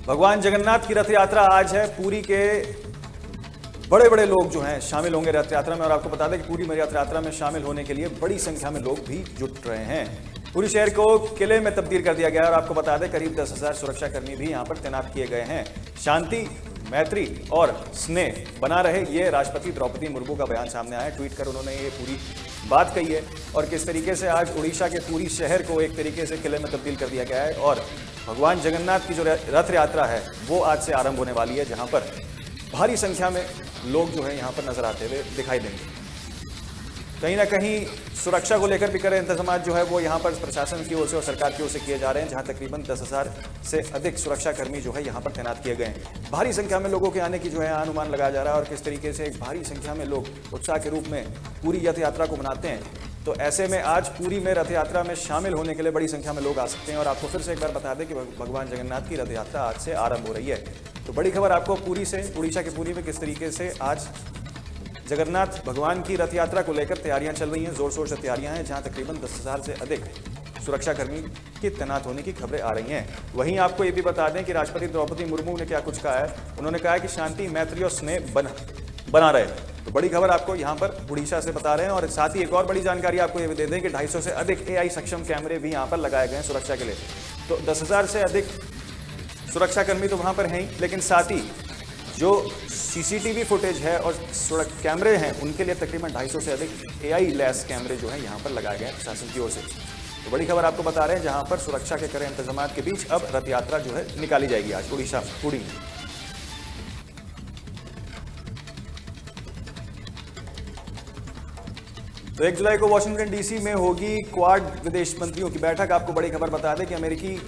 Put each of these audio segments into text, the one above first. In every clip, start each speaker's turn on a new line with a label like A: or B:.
A: भगवान जगन्नाथ की रथ यात्रा आज है। पूरी के बड़े बड़े लोग जो हैं शामिल होंगे रथ यात्रा में। और आपको बता दें कि पूरी में रथ यात्रा में शामिल होने के लिए बड़ी संख्या में लोग भी जुट रहे हैं। पूरी शहर को किले में तब्दील कर दिया गया है और आपको बता दें करीब 10,000 सुरक्षाकर्मी भी यहां पर तैनात किए गए हैं। शांति, मैत्री और स्नेह बना रहे, ये राष्ट्रपति द्रौपदी मुर्मू का बयान सामने आया। ट्वीट कर उन्होंने ये पूरी बात कही है और किस तरीके से आज उड़ीसा के पूरी शहर को एक तरीके से किले में तब्दील कर दिया गया है। और भगवान जगन्नाथ की जो रथ यात्रा है वो आज से आरंभ होने वाली है, जहां पर भारी संख्या में लोग जो है यहाँ पर नजर आते हुए दिखाई देंगे। कहीं ना कहीं सुरक्षा को लेकर भी कड़े इंतजाम जो है वो यहाँ पर प्रशासन की ओर से और सरकार की ओर से किए जा रहे हैं, जहाँ तकरीबन 10,000 से अधिक सुरक्षाकर्मी जो है यहाँ पर तैनात किए गए हैं। भारी संख्या में लोगों के आने की जो है अनुमान लगाया जा रहा है और किस तरीके से एक भारी संख्या में लोग उत्साह के रूप में पूरी रथ यात्रा को मनाते हैं। तो ऐसे में आज पूरी में रथ यात्रा में शामिल होने के लिए बड़ी संख्या में लोग आ सकते हैं। और आपको फिर से एक बार बता दें कि भगवान जगन्नाथ की रथ यात्रा आज से आरंभ हो रही है। तो बड़ी खबर आपको पूरी से, उड़ीसा के पूरी में किस तरीके से आज जगन्नाथ भगवान की रथ यात्रा को लेकर तैयारियां चल रही हैं। जोर शोर से तैयारियां हैं, जहां तकरीबन 10,000 से अधिक सुरक्षाकर्मी की तैनात होने की खबरें आ रही हैं। वहीं आपको ये भी बता दें कि राष्ट्रपति द्रौपदी मुर्मू ने क्या कुछ कहा है। उन्होंने कहा है कि शांति, मैत्री और स्नेह बना रहे। तो बड़ी खबर आपको यहाँ पर उड़ीसा से बता रहे हैं। और साथ ही एक और बड़ी जानकारी आपको ये भी दे दें कि 250 से अधिक AI सक्षम कैमरे भी यहाँ पर लगाए गए हैं सुरक्षा के लिए। तो 10,000 से अधिक सुरक्षाकर्मी तो वहाँ पर हैं ही, लेकिन साथ ही जो CCTV फुटेज है और कैमरे हैं उनके लिए तकरीबन 250 से अधिक AI लैस कैमरे जो हैं यहाँ पर लगाए गए हैं प्रशासन की ओर से। तो बड़ी खबर आपको बता रहे हैं, जहाँ पर सुरक्षा के कड़े इंतजाम के बीच अब रथ यात्रा जो है निकाली जाएगी आज उड़ीसा पुरी में। तो 1 जुलाई को वाशिंगटन DC में होगी क्वाड विदेश मंत्रियों की बैठक। आपको बड़ी खबर बता दें कि अमेरिकी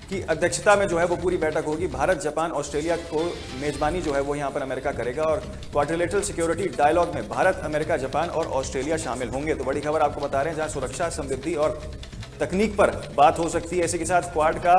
A: की अध्यक्षता में जो है वो पूरी बैठक होगी। भारत, जापान, ऑस्ट्रेलिया को मेजबानी जो है वो यहाँ पर अमेरिका करेगा और क्वाड्रिलेटरल सिक्योरिटी डायलॉग में भारत, अमेरिका, जापान और ऑस्ट्रेलिया शामिल होंगे। तो बड़ी खबर आपको बता रहे हैं, जहाँ सुरक्षा, समृद्धि और तकनीक पर बात हो सकती है। इसी के साथ क्वाड का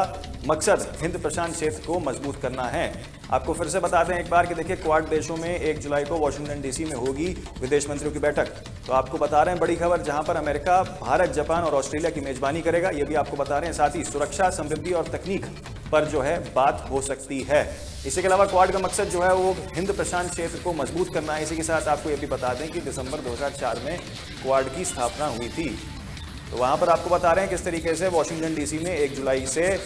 A: मकसद हिंद प्रशांत क्षेत्र को मजबूत करना है। आपको फिर से बता दें एक बार कि देखिए क्वाड देशों में 1 जुलाई को वाशिंगटन DC में होगी विदेश मंत्रियों की बैठक। तो आपको बता रहे हैं बड़ी खबर, जहां पर अमेरिका, भारत, जापान और ऑस्ट्रेलिया की मेजबानी करेगा, ये भी आपको बता रहे हैं। साथ ही सुरक्षा, समृद्धि और तकनीक पर जो है बात हो सकती है। इसी के अलावा क्वाड का मकसद जो है वो हिंद प्रशांत क्षेत्र को मजबूत करना है। इसी के साथ आपको ये भी बता दें कि दिसंबर 2004 में क्वाड की स्थापना हुई थी। तो वहां पर आपको बता रहे हैं किस तरीके से वाशिंगटन DC में 1 जुलाई से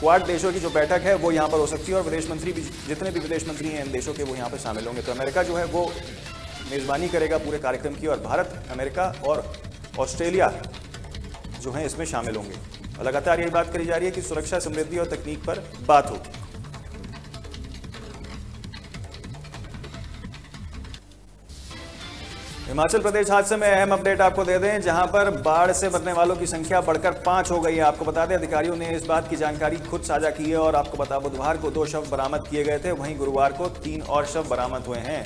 A: क्वाड देशों की जो बैठक है वो यहाँ पर हो सकती है और विदेश मंत्री भी, जितने भी विदेश मंत्री हैं इन देशों के, वो यहाँ पर शामिल होंगे। तो अमेरिका जो है वो मेजबानी करेगा पूरे कार्यक्रम की और भारत, अमेरिका और ऑस्ट्रेलिया जो है इसमें शामिल होंगे। लगातार यही बात करी जा रही है कि सुरक्षा, समृद्धि और तकनीक पर बात होगी। हिमाचल प्रदेश हादसे में अहम अपडेट आपको दे दें, जहां पर बाढ़ से मरने वालों की संख्या बढ़कर 5 हो गई है। आपको बता दें अधिकारियों ने इस बात की जानकारी खुद साझा की है और आपको बता बुधवार को 2 शव बरामद किए गए थे, वहीं गुरुवार को 3 और शव बरामद हुए हैं।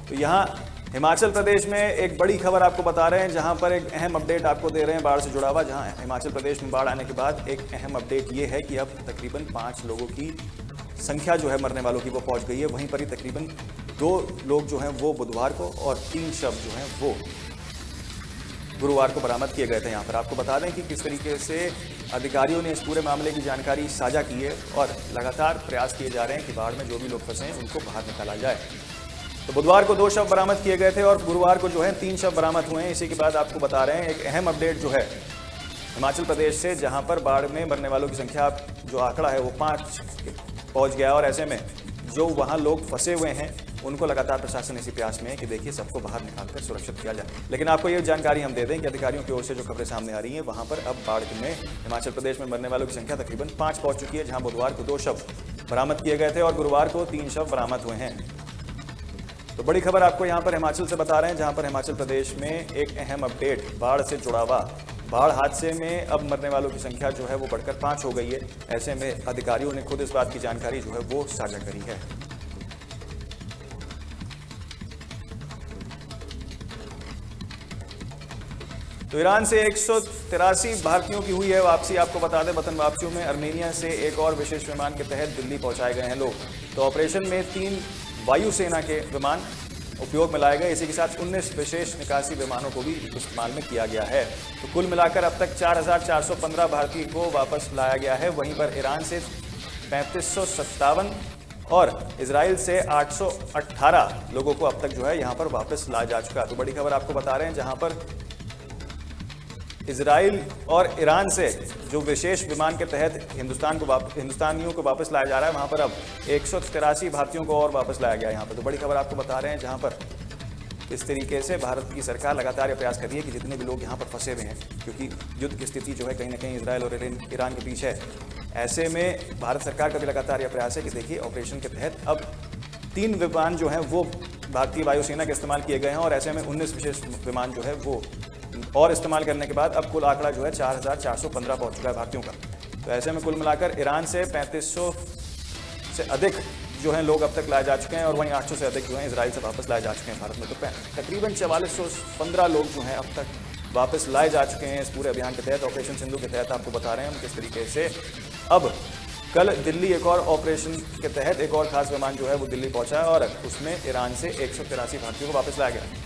A: तो यहां हिमाचल प्रदेश में एक बड़ी खबर आपको बता रहे हैं, जहां पर एक अहम अपडेट आपको दे रहे हैं बाढ़ से जुड़ा हुआ। जहां हिमाचल प्रदेश में बाढ़ आने के बाद एक अहम अपडेट ये है कि अब तकरीबन 5 लोगों की संख्या जो है मरने वालों की वो पहुंच गई है। वहीं पर ही तकरीबन 2 लोग जो हैं वो बुधवार को और 3 शव जो हैं वो गुरुवार को बरामद किए गए थे। यहाँ पर आपको बता दें कि किस तरीके से अधिकारियों ने इस पूरे मामले की जानकारी साझा की है और लगातार प्रयास किए जा रहे हैं कि बाढ़ में जो भी लोग फंसे हैं उनको बाहर निकाला जाए। तो बुधवार को 2 शव बरामद किए गए थे और गुरुवार को जो है 3 शव बरामद हुए हैं। इसी के बाद आपको बता रहे हैं एक अहम अपडेट जो है हिमाचल प्रदेश से, जहां पर बाढ़ में मरने वालों की संख्या जो आंकड़ा है वो 5 पहुंच गया। और ऐसे में जो वहां लोग फंसे हुए हैं उनको लगातार प्रशासन इसी प्रयास में है कि देखिए सबको बाहर निकालकर सुरक्षित किया जाए। लेकिन आपको ये जानकारी हम दे दें कि अधिकारियों की ओर से जो खबरें सामने आ रही हैं, वहां पर अब बाढ़ में हिमाचल प्रदेश में मरने वालों की संख्या तकरीबन 5 पहुंच चुकी है, जहां बुधवार को 2 शव बरामद किए गए थे और गुरुवार को 3 शव बरामद हुए हैं। तो बड़ी खबर आपको यहाँ पर हिमाचल से बता रहे हैं, जहां पर हिमाचल प्रदेश में एक अहम अपडेट बाढ़ से जुड़ा हुआ। बाढ़ हादसे में अब मरने वालों की संख्या जो है वो बढ़कर 5 हो गई है। ऐसे में अधिकारियों ने खुद इस बात की जानकारी जो है वो साझा करी है। तो ईरान से 183 भारतीयों की हुई है वापसी। आपको बता दें वतन वापसियों में अर्मेनिया से एक और विशेष विमान के तहत दिल्ली पहुंचाए गए हैं लोग। तो ऑपरेशन में 3 वायुसेना के विमान उपयोग में लाए गए। इसी के साथ 19 विशेष निकासी विमानों को भी इस्तेमाल में किया गया है। तो कुल मिलाकर अब तक 4,415 भारतीय को वापस लाया गया है। वहीं पर ईरान से 3557 और इजराइल से 818 लोगों को अब तक जो है यहां पर वापस लाया जा चुका है। तो बड़ी खबर आपको बता रहे हैं, जहां पर इजराइल और ईरान से जो विशेष विमान के तहत हिंदुस्तानियों को वापस लाया जा रहा है, वहां पर अब 183 भारतीयों को और वापस लाया गया यहाँ पर। तो बड़ी खबर आपको बता रहे हैं, जहां पर इस तरीके से भारत की सरकार लगातार ये प्रयास कर रही है कि जितने भी लोग यहाँ पर फंसे हुए हैं, क्योंकि युद्ध की स्थिति जो है कहीं ना कहीं इजराइल और ईरान के बीच है, ऐसे में भारत सरकार का भी लगातार यह प्रयास है कि देखिए ऑपरेशन के तहत अब 3 विमान जो हैं वो भारतीय वायुसेना के इस्तेमाल किए गए हैं और ऐसे में 19 विशेष विमान जो है वो और इस्तेमाल करने के बाद अब कुल आंकड़ा जो है 4415 पहुंच चुका है भारतीयों का। तो ऐसे में कुल मिलाकर ईरान से 3500 से अधिक जो हैं लोग अब तक लाए जा चुके हैं और वहीं 800 से अधिक जो हैं इजराइल से वापस लाए जा चुके हैं भारत में। तो तकरीबन 4415 लोग जो हैं अब तक वापस लाए जा चुके हैं इस पूरे अभियान के तहत, ऑपरेशन सिंधु के तहत। आपको बता रहे हैं हम किस तरीके से अब कल दिल्ली एक और ऑपरेशन के तहत एक और खास विमान जो है वो दिल्ली पहुंचा है और उसमें ईरान से 183 भारतीयों को वापस लाया गया।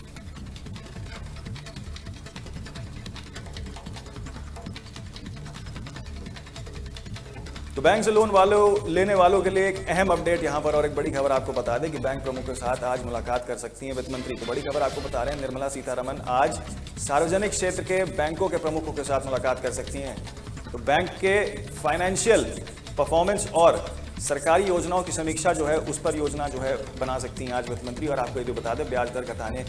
A: तो बैंक से लोन लेने वालों के लिए एक अहम अपडेट यहां पर और एक बड़ी खबर आपको बता दें कि बैंक प्रमुखों के साथ आज मुलाकात कर सकती हैं वित्त मंत्री। तो बड़ी खबर आपको बता रहे हैं, निर्मला सीतारमण आज सार्वजनिक क्षेत्र के बैंकों के प्रमुखों के साथ मुलाकात कर सकती हैं। तो बैंक के फाइनेंशियल परफॉर्मेंस और सरकारी योजनाओं की समीक्षा जो है उस पर योजना जो है बना सकती हैं आज वित्त मंत्री। और आपको ये भी बता दें, ब्याज दर घटाने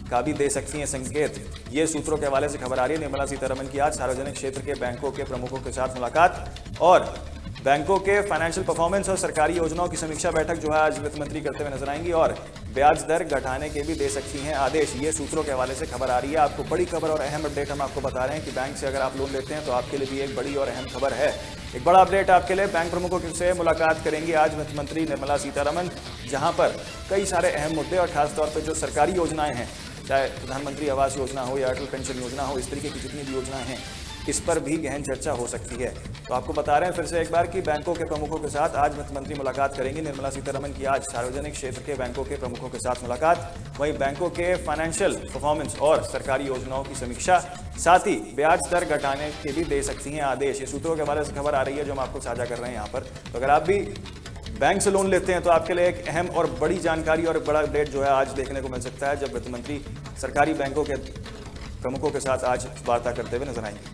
A: का भी दे सकती हैं संकेत। ये सूत्रों के हवाले से खबर आ रही है, निर्मला सीतारमण की आज सार्वजनिक क्षेत्र के बैंकों के प्रमुखों के साथ मुलाकात और बैंकों के फाइनेंशियल परफॉर्मेंस और सरकारी योजनाओं की समीक्षा बैठक जो है आज वित्त मंत्री करते हुए नजर आएंगी और ब्याज दर घटाने के भी दे सकती हैं आदेश। ये सूत्रों के हवाले से खबर आ रही है। आपको बड़ी खबर और अहम अपडेट हम आपको बता रहे हैं कि बैंक से अगर आप लोन लेते हैं तो आपके लिए भी एक बड़ी और अहम खबर है। एक बड़ा अपडेट आपके लिए, बैंक प्रमुखों से मुलाकात करेंगी आज वित्त मंत्री निर्मला सीतारमण, जहां पर कई सारे अहम मुद्दे और खासतौर पर जो सरकारी योजनाएं हैं, चाहे प्रधानमंत्री आवास योजना हो या अटल पेंशन योजना हो, इस तरीके की जितनी भी योजनाएं हैं इस पर भी गहन चर्चा हो सकती है। तो आपको बता रहे हैं फिर से एक बार कि बैंकों के प्रमुखों के साथ आज वित्त मंत्री मुलाकात करेंगी। निर्मला सीतारमण की आज सार्वजनिक क्षेत्र के बैंकों के प्रमुखों के साथ मुलाकात, वहीं बैंकों के फाइनेंशियल परफॉर्मेंस और सरकारी योजनाओं की समीक्षा, साथ ही ब्याज दर घटाने के भी दे सकती हैं आदेश। ये सूत्रों के हवाले से खबर आ रही है जो हम आपको साझा कर रहे हैं यहाँ पर। तो अगर आप भी बैंक से लोन लेते हैं तो आपके लिए एक अहम और बड़ी जानकारी और एक बड़ा अपडेट जो है आज देखने को मिल सकता है, जब वित्त मंत्री सरकारी बैंकों के प्रमुखों के साथ आज वार्ता करते हुए नजर आएंगे।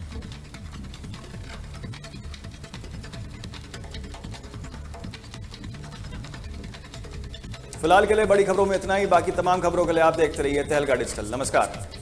A: फिलहाल के लिए बड़ी खबरों में इतना ही। बाकी तमाम खबरों के लिए आप देखते रहिए तहलका डिजिटल। नमस्कार।